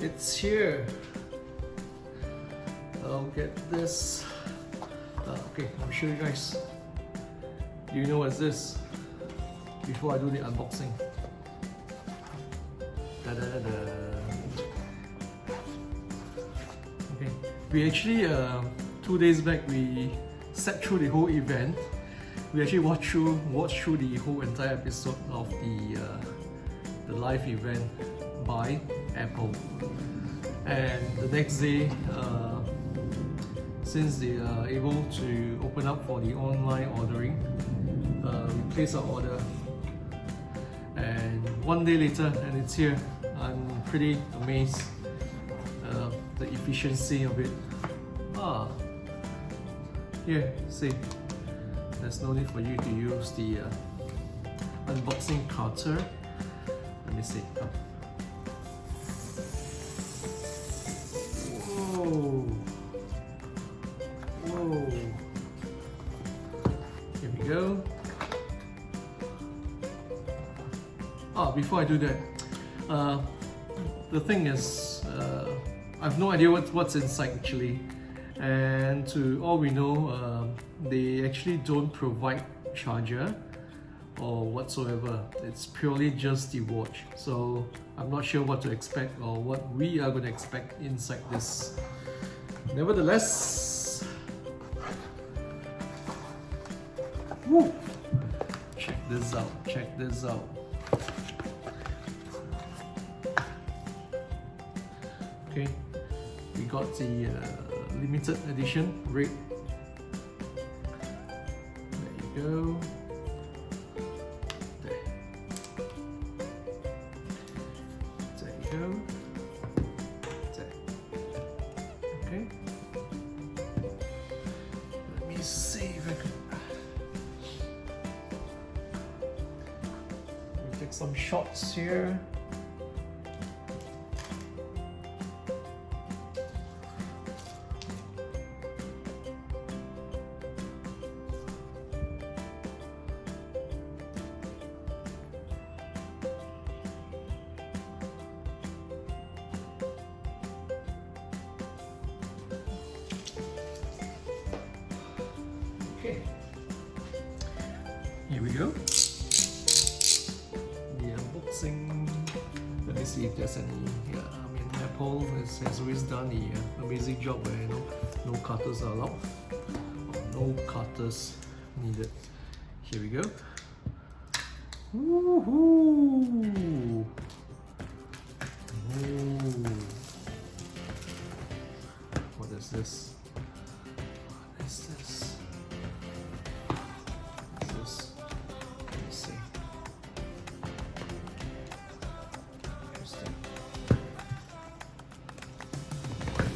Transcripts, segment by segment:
it's here. I'll get this. Okay, I'll show you guys. Do you know what's this? Before I do the unboxing. Da-da-da-da. Okay, we actually 2 days back we sat through the whole event. We actually watched through the whole entire episode of the live event by Apple. And the next day, since they are able to open up for the online ordering, we placed our order. And 1 day later, and it's here. I'm pretty amazed the efficiency of it. Here, see. There's no need for you to use the unboxing cutter. Let me see. Whoa! Whoa! Here we go. Before I do that, the thing is, I have no idea what's inside actually. And to all we know, they actually don't provide charger or whatsoever. It's purely just the watch. So I'm not sure what to expect or what we are going to expect inside this. Nevertheless, woo, check this out. Check this out. Okay, we got the limited edition red. There you go. There you go. There. Okay. Let me see if I can. We'll take some shots here. Okay, here we go. The unboxing. Let me see if there's any. Apple has always done the amazing job where no cutters are allowed, or no cutters needed. Here we go. Woohoo! Ooh. What is this? What is this? Let me see. Interesting.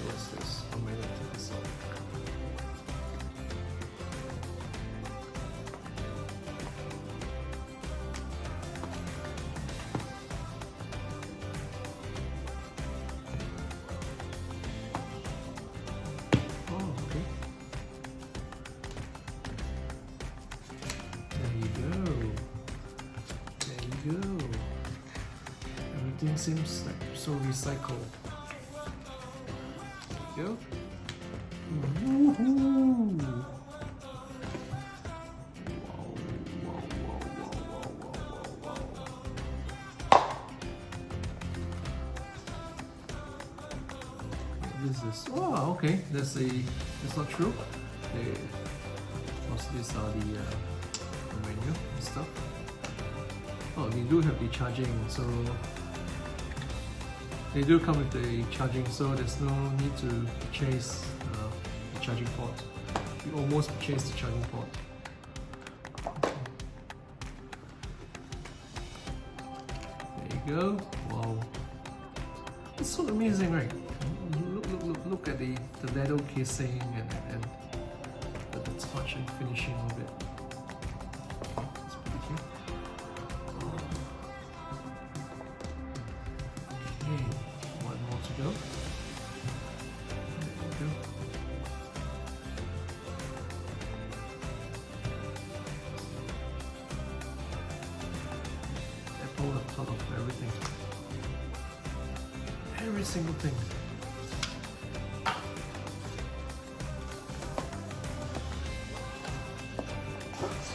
What's this? How many take this out? Go. Everything seems like so recycled. There you go. Woohoo! What is this? Oh, okay. That's not true. These are the menu and stuff. Oh, they do have the charging, so they do come with the charging, so there's no need to purchase the charging port. We almost purchased the charging port. There you go. Wow, it's so amazing, right? Look at the leather casing and the touch and finishing of it. It's pretty cute. Okay, one more to go. There you go. Apple on top of everything. every single thing.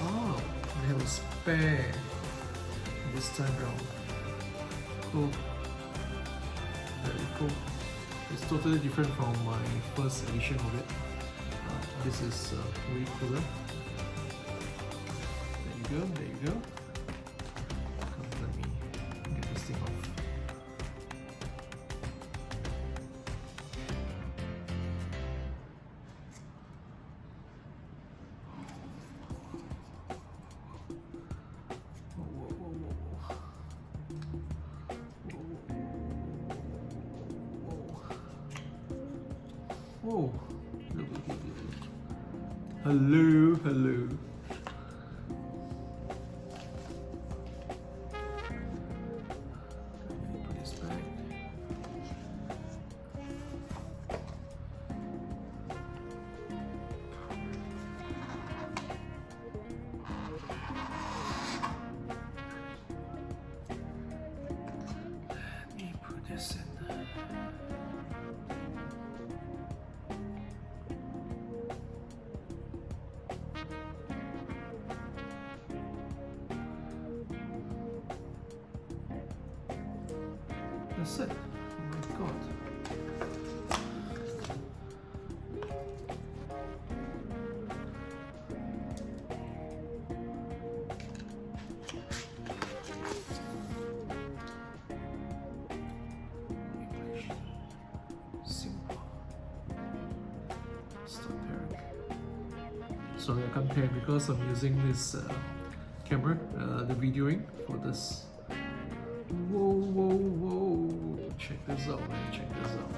Oh, they have a spare this time round. Cool. Very cool. It's totally different from my first edition of it. This is way cooler. There you go, there you go. Come, let me get this thing off. Whoa. Hello, hello. Let me put this back. Let me put this in. That's it. Oh my god. Simple. Stop pairing. Sorry, I can't pair because I'm using this camera, the videoing for this. Whoa, whoa, whoa. Check this out, man. Check this out.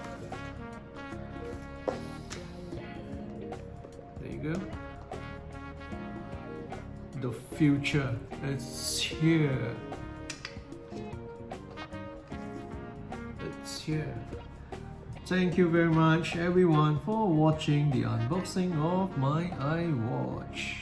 There you go. The future is here. It's here. Thank you very much, everyone, for watching the unboxing of my iWatch.